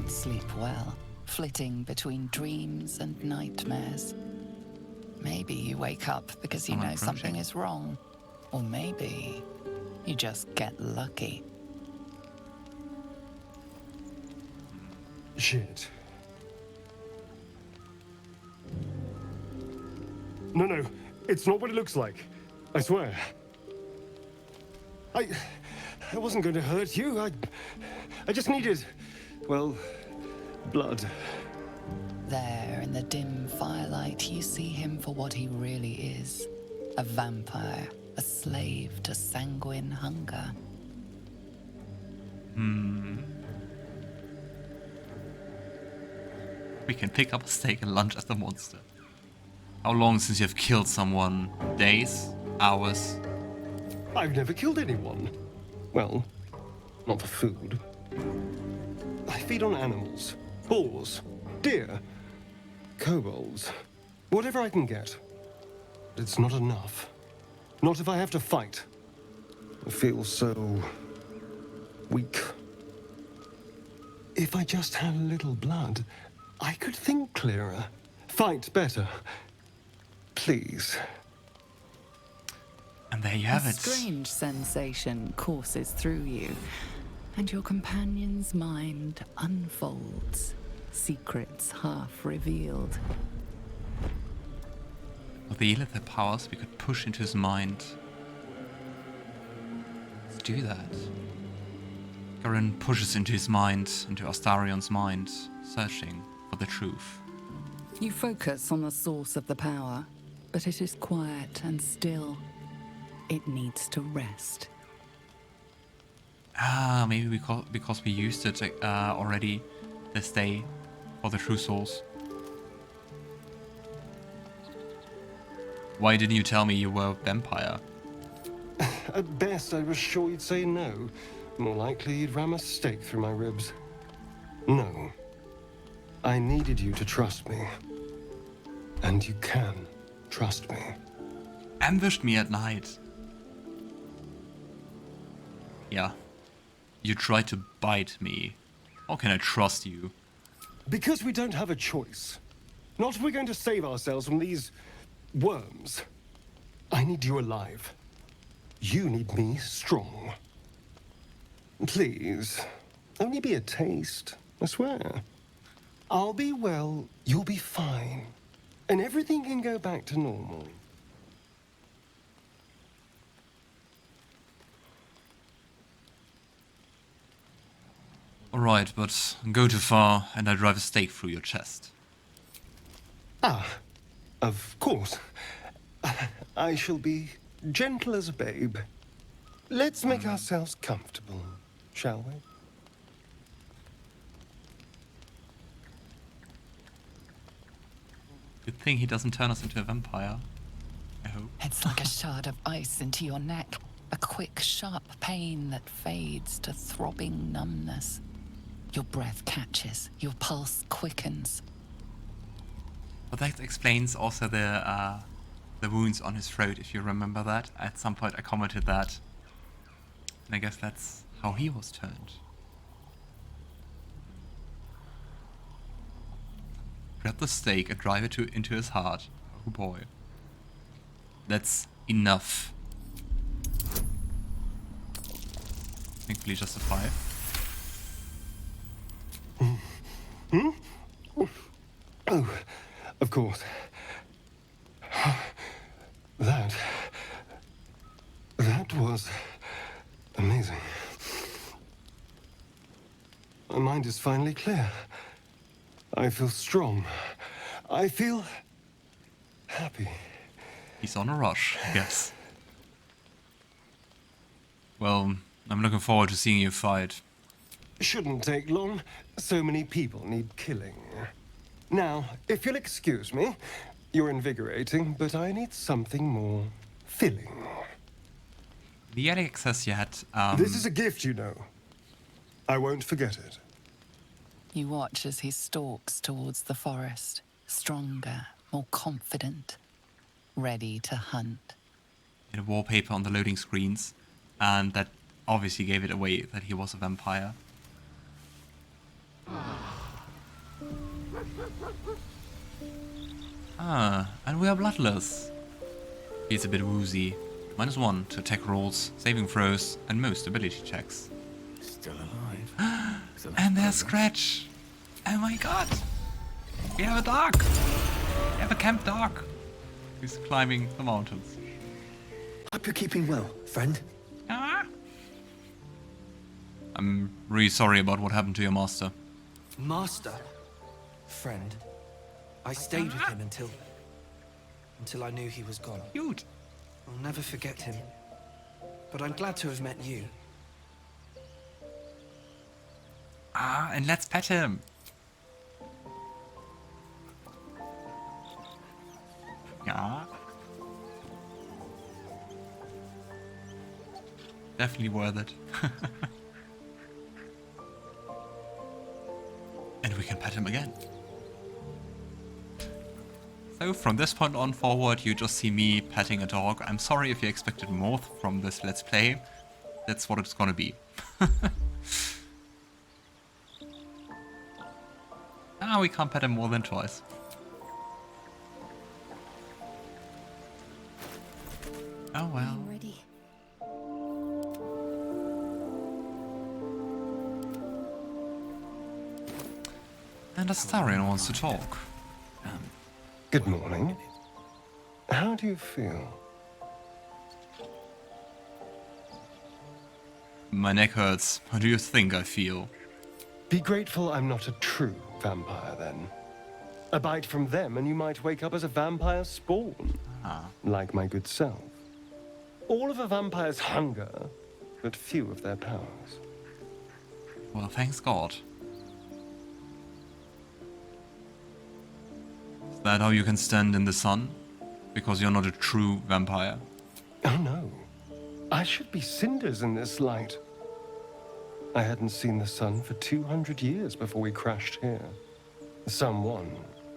can't sleep well, flitting between dreams and nightmares. Maybe you wake up because you know something is wrong. Or maybe you just get lucky. Shit. No, it's not what it looks like. I swear. I wasn't going to hurt you. I just needed, well, blood. There in the dim firelight, you see him for what he really is. A vampire, a slave to sanguine hunger. We can pick up a steak and lunch as the monster. How long since you have killed someone? Days? Hours? I've never killed anyone. Well, not for food. I feed on animals. Boars. Deer. Kobolds. Whatever I can get. But it's not enough. Not if I have to fight. I feel so... weak. If I just had a little blood, I could think clearer. Fight better. Please. And there you have A it. strange sensation courses through you, and your companion's mind unfolds, secrets half revealed. With the illithid powers, we could push into his mind. Let's do that. Garon pushes into his mind, into Astarion's mind, searching for the truth. You focus on the source of the power, but it is quiet and still. It needs to rest. Maybe because we used it already this day for the true souls. Why didn't you tell me you were a vampire? At best, I was sure you'd say no. More likely, you'd ram a stake through my ribs. No. I needed you to trust me. And you can trust me. Ambushed me at night. Yeah. You tried to bite me. How can I trust you? Because we don't have a choice. Not if we're going to save ourselves from these... worms. I need you alive. You need me strong. Please, only be a taste, I swear. I'll be well, you'll be fine. And everything can go back to normal. Alright, but go too far and I drive a stake through your chest. Ah, of course. I shall be gentle as a babe. Let's make ourselves comfortable, shall we? Good thing he doesn't turn us into a vampire. I hope. It's like a shard of ice into your neck, a quick, sharp pain that fades to throbbing numbness. Your breath catches, your pulse quickens. But that explains also the wounds on his throat, if you remember that. At some point I commented that. And I guess that's how he was turned. Grab the stake and drive it into his heart. Oh boy. That's enough. Thankfully just a 5. Oh, of course. That was amazing. My mind is finally clear. I feel strong. I feel happy. He's on a rush, I guess. Well, I'm looking forward to seeing you fight. Shouldn't take long. So many people need killing. Now, if you'll excuse me, you're invigorating, but I need something more filling. The early access you had... This is a gift, you know. I won't forget it. You watch as he stalks towards the forest, stronger, more confident, ready to hunt. a wallpaper on the loading screens, and that obviously gave it away that he was a vampire. Ah, and we are bloodless. He's a bit woozy. -1 to attack rolls, saving throws, and most ability checks. Still alive. And there's Scratch! Oh my god! We have a dog! We have a camp dog! He's climbing the mountains. Hope you're keeping well, friend. Ah. I'm really sorry about what happened to your master. Master. Friend. I stayed with him until I knew he was gone. Cute! I'll never forget him. But I'm glad to have met you. Ah, and let's pet him! Yeah. Definitely worth it. And we can pet him again. So from this point on forward, you just see me petting a dog. I'm sorry if you expected more from this Let's Play. That's what it's gonna be. Ah, we can't pet him more than twice. Oh well. I'm ready. And Astarion wants to talk. Good morning. How do you feel? My neck hurts. How do you think I feel? Be grateful I'm not a true vampire, then. A bite from them and you might wake up as a vampire spawn. Ah. Like my good self. All of a vampire's hunger, but few of their powers. Well, thanks God. Is that how you can stand in the sun? Because you're not a true vampire? Oh no. I should be cinders in this light. I hadn't seen the sun for 200 years before we crashed here. Someone,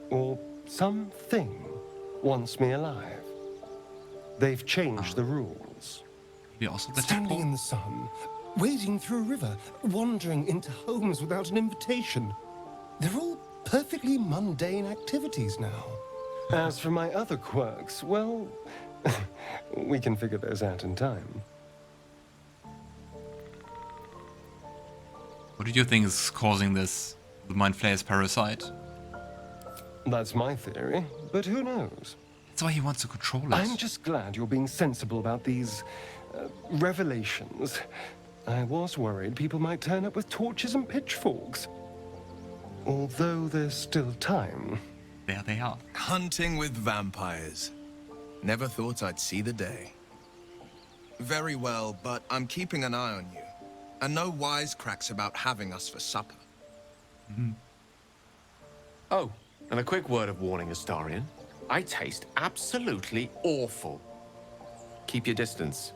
or something, wants me alive. They've changed the rules. You're also the Standing tadpole? in the sun, wading through a river, wandering into homes without an invitation. They're all perfectly mundane activities now. As for my other quirks, well, we can figure those out in time. What do you think is causing this? The Mind Flayer's parasite? That's my theory, but who knows? That's why he wants to control it. I'm just glad you're being sensible about these revelations. I was worried people might turn up with torches and pitchforks. Although there's still time. There they are. Hunting with vampires. Never thought I'd see the day. Very well, but I'm keeping an eye on you. And no wisecracks about having us for supper. Oh, and a quick word of warning, Astarion. I taste absolutely awful. Keep your distance.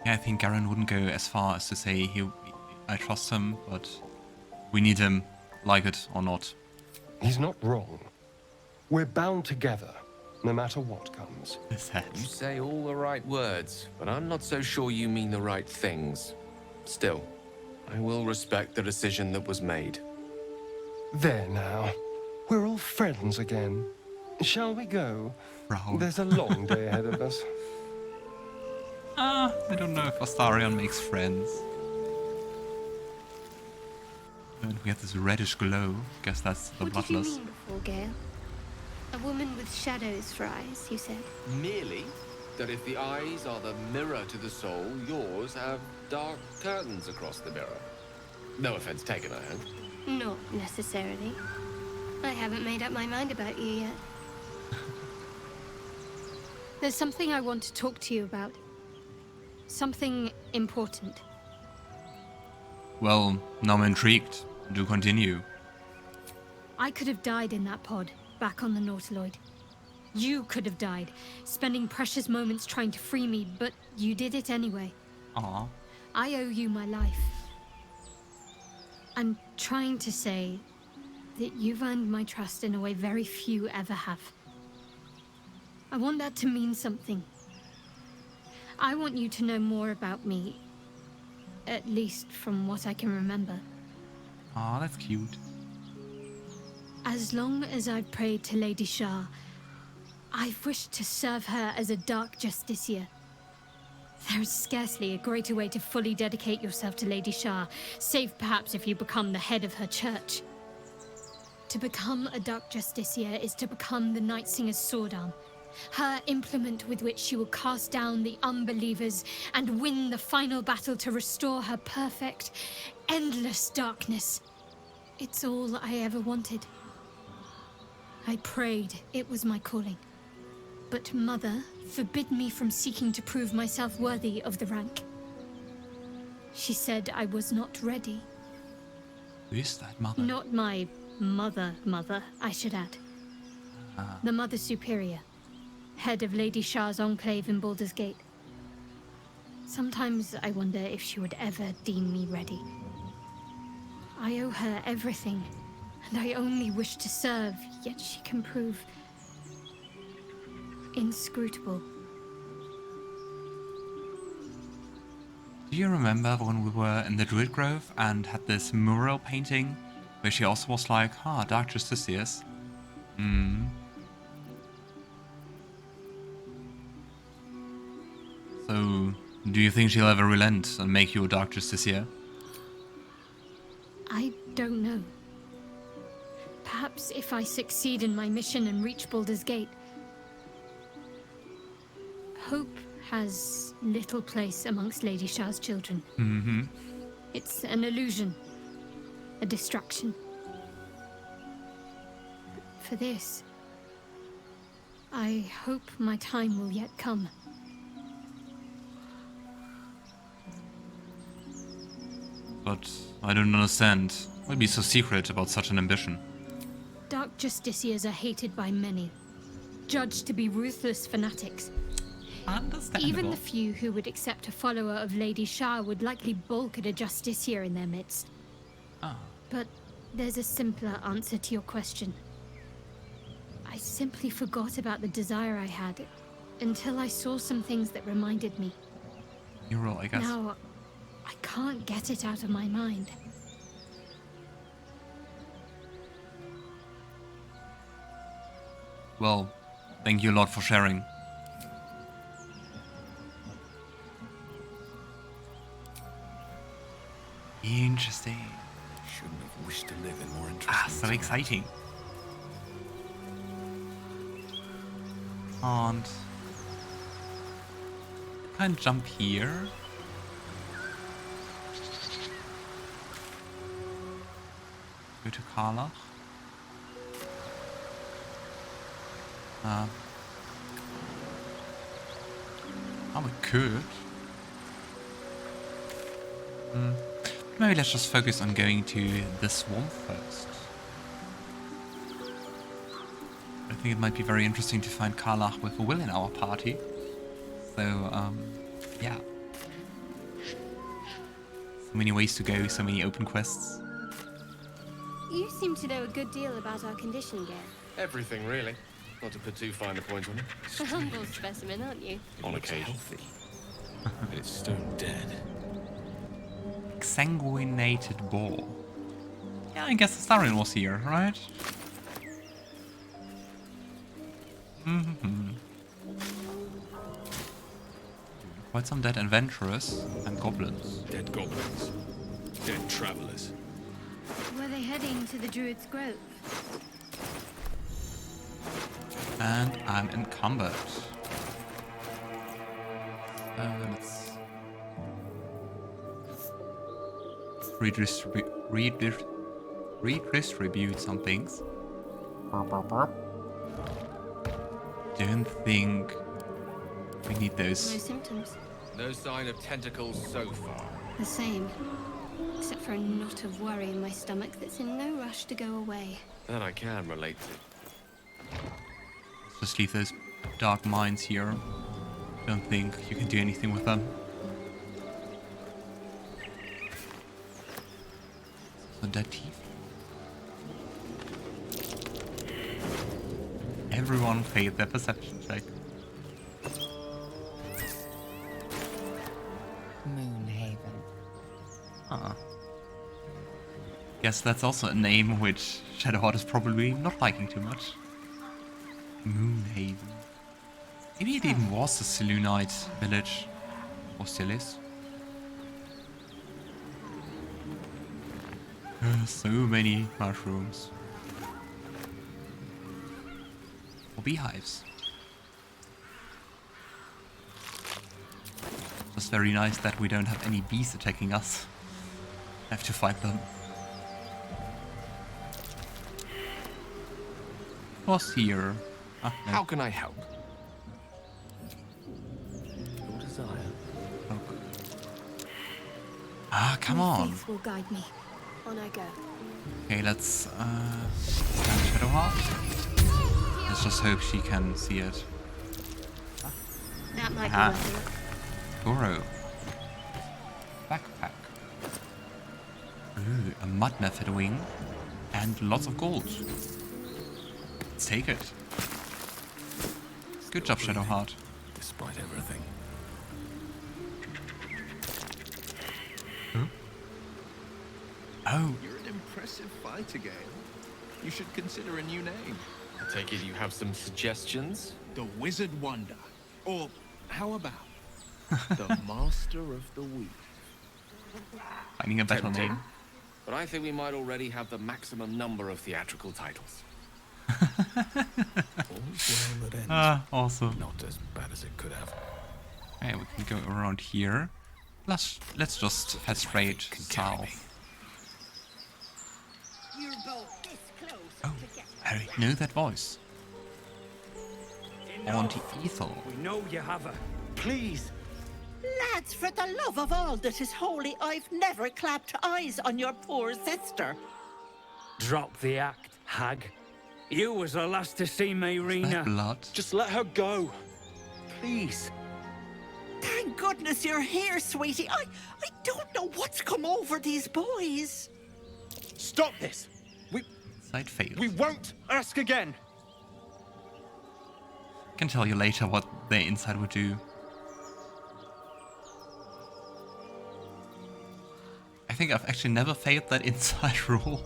Yeah, I think Garon wouldn't go as far as to say I trust him, but we need him, like it or not. He's not wrong. We're bound together, no matter what comes. His head. You say all the right words, but I'm not so sure you mean the right things. Still, I will respect the decision that was made. There now. We're all friends again. Shall we go? Proud. There's a long day ahead of us. I don't know if Astarion makes friends. And we have this reddish glow. Guess that's the What did you bloodless. mean before, Gale? A woman with shadows for eyes, you said? Merely that if the eyes are the mirror to the soul, yours have dark curtains across the mirror. No offense taken, I hope. Not necessarily. I haven't made up my mind about you yet. There's something I want to talk to you about. Something important. Well, now I'm intrigued. Do continue. I could have died in that pod, back on the Nautiloid. You could have died, spending precious moments trying to free me, but you did it anyway. Aw. I owe you my life. I'm trying to say that you've earned my trust in a way very few ever have. I want that to mean something. I want you to know more about me. At least from what I can remember. Aw, that's cute. As long as I've prayed to Lady Shar, I've wished to serve her as a dark justiciar. There is scarcely a greater way to fully dedicate yourself to Lady Shar, save perhaps if you become the head of her church. To become a dark justiciar is to become the Night Singer's sword arm, her implement with which she will cast down the unbelievers and win the final battle to restore her perfect, endless darkness. It's all I ever wanted. I prayed it was my calling. But Mother forbid me from seeking to prove myself worthy of the rank. She said I was not ready. Who is that mother? Not my mother, I should add. The Mother Superior, head of Lady Shar's enclave in Baldur's Gate. Sometimes I wonder if she would ever deem me ready. I owe her everything, and I only wish to serve, yet she can prove inscrutable. Do you remember when we were in the Druid Grove and had this mural painting where she also was like, Dark Justiciars? So, do you think she'll ever relent and make you a Dark Justiciar? I don't know. Perhaps if I succeed in my mission and reach Baldur's Gate. Hope has little place amongst Lady Shar's children. It's an illusion, a distraction. For this, I hope my time will yet come. But I don't understand. Why be so secret about such an ambition? Dark Justiciars are hated by many, judged to be ruthless fanatics. Understandable. Even the few who would accept a follower of Lady Shar would likely balk at a justiciar in their midst. But there's a simpler answer to your question. I simply forgot about the desire I had until I saw some things that reminded me. You're right, I guess. Now, I can't get it out of my mind. Well, thank you a lot for sharing. Interesting. Shouldn't have wished to live in more interesting. So exciting. Can't jump here. Go to Karlach. We could. Maybe let's just focus on going to the swamp first. I think it might be very interesting to find Karlach with Wyll in our party. So, yeah. So many ways to go, so many open quests. You seem to know a good deal about our condition, Gale. Everything, really. Not to put too fine a point on it. A humble specimen, aren't you? On occasion. Healthy. But it's stone dead. Exsanguinated boar. Yeah, I guess Astarion was here, right? Quite some dead adventurers and goblins. Dead goblins. Dead travelers. Were they heading to the Druid's Grove? And I'm encumbered. Let's redistribute some things. Don't think we need those. No symptoms. No sign of tentacles so far. The same. Except for a knot of worry in my stomach that's in no rush to go away. That I can relate to. Let's just leave those dark mines here. Don't think you can do anything with them. The dead teeth. Everyone failed their perception check. Guess that's also a name which Shadowheart is probably not liking too much. Moonhaven. Maybe it even was a Selûnite village. Or still is. So many mushrooms. Or beehives. Just very nice that we don't have any bees attacking us. Have to fight them. What's here? Ah, no. How can I help? Your desire. Ah, come on. Faith will guide me. On I go. Okay, let's scan Shadowheart. Let's just hope she can see it. That might Ah. be worth it. Goro. Backpack. Ooh, a mud method wing. And lots of gold. Let's take it. Good job, Shadowheart. Despite everything. Oh, You're an impressive fighter, Gale. You should consider a new name. I take it you have some suggestions? The Wizard Wonder. Or how about The Master of the Weave. finding a better Tempting. name. But I think we might already have the maximum number of theatrical titles. all's well that ends? Ah, awesome. Not as bad as it could have. Okay, we can go around here. Let's just head straight south. Oh, I know that voice. Auntie Ethel. We know you have her. Please. Lads, for the love of all that is holy, I've never clapped eyes on your poor sister. Drop the act, hag. You was the last to see me, Is that Rena. blood? Just let her go. Please. Thank goodness you're here, sweetie. I don't know what's come over these boys. Stop this. Side failed. We won't ask again. Can tell you later what their inside would do. I think I've actually never failed that inside rule.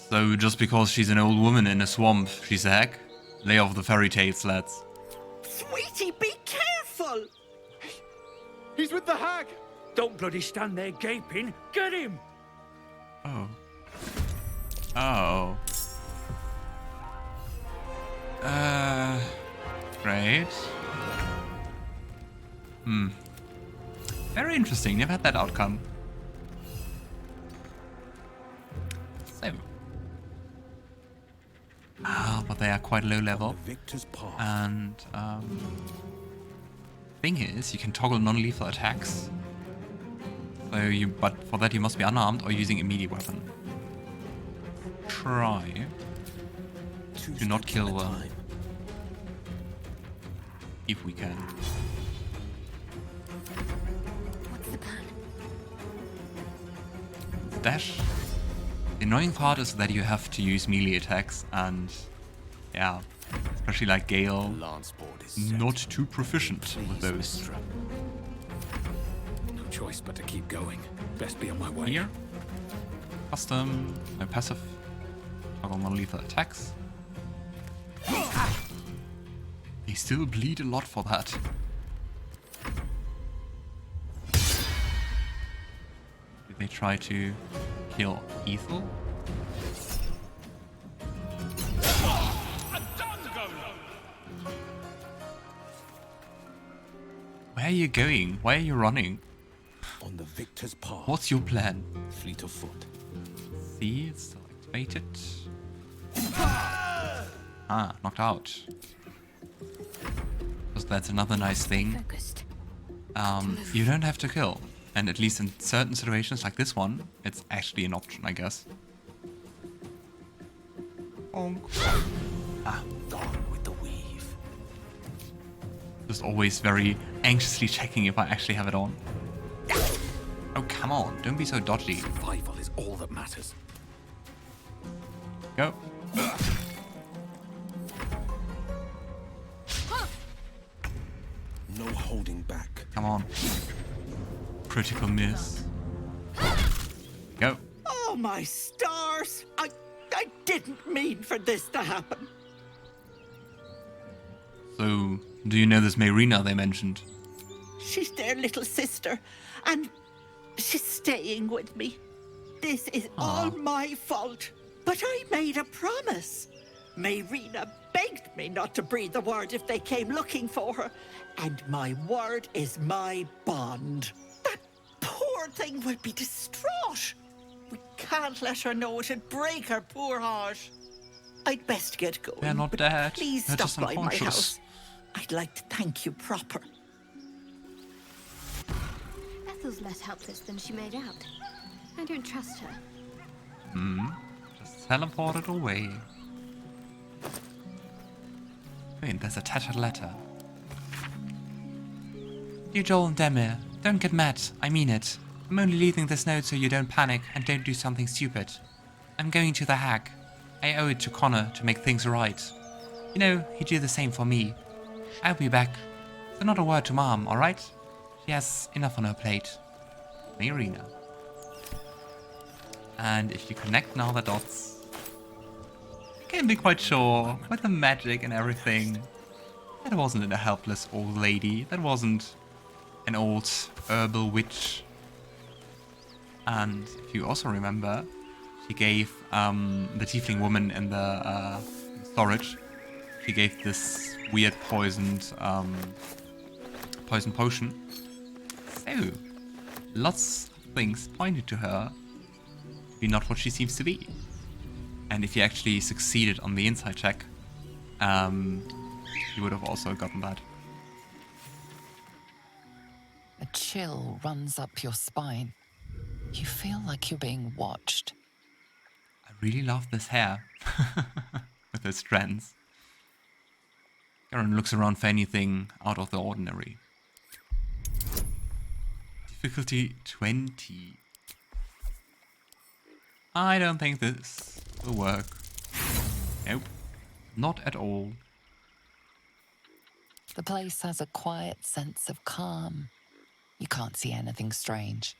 So just because she's an old woman in a swamp, she's a hag? Lay off the fairy tales, lads. Sweetie, be careful. He's with the hag. Don't bloody stand there gaping. Get him. Oh. Oh. Great. Very interesting. Never had that outcome. So. Ah, but they are quite low level. Victor's path. And, thing is, you can toggle non-lethal attacks. So but for that you must be unarmed or using a melee weapon. Try to not kill them. If we can. What's the plan? Dash. The annoying part is that you have to use melee attacks and yeah, especially like Gale, Lance board is set. not too proficient with Please, those. Mistra. No choice but to keep going. Best be on my way. Here, custom, no passive, toggle non-lethal attacks. They still bleed a lot for that. Did they try to kill Ethel? Where are you going? Why are you running? On the victor's path. What's your plan? Fleet of foot. See, it's still activated. Ah, knocked out. Because that's another nice thing. Focused. You don't have to kill. And at least in certain situations like this one, it's actually an option, I guess. Bonk. Ah, Gone with the weave. just always very anxiously checking if I actually have it on. Oh, come on. Don't be so dodgy. Survival is all that matters. Go. No holding back. Come on. Critical miss. Go. Oh, my stars! I didn't mean for this to happen. So, do you know this Mayrina they mentioned? She's their little sister, and she's staying with me. This is all my fault, but I made a promise. Mayrina begged me not to breathe a word if they came looking for her, and my word is my bond. That poor thing will be distraught. We can't let her know, it'd break her poor heart. I'd best get going. They're not dead. Please They're stop just by my unconscious. house. I'd like to thank you proper. Ethel's less helpless than she made out. I don't trust her. Just teleported away. Wait, there's a tattered letter. Dear Joel and Demir, don't get mad, I mean it. I'm only leaving this note so you don't panic and don't do something stupid. I'm going to the hag. I owe it to Connor to make things right. You know, he'd do the same for me. I'll be back. So not a word to Mom, alright? She has enough on her plate. Mayrina. And if you connect now the dots, you can be quite sure, with the magic and everything, that wasn't a helpless old lady. That wasn't an old herbal witch. And if you also remember, she gave the tiefling woman in the storage, she gave this weird poisoned poison potion. So, lots of things pointed to her to be not what she seems to be. And if you actually succeeded on the inside check, you would have also gotten that. A chill runs up your spine. You feel like you're being watched. I really love this hair with the strands. Garon looks around for anything out of the ordinary. Difficulty 20. I don't think this will work. Nope, not at all. The place has a quiet sense of calm. You can't see anything strange.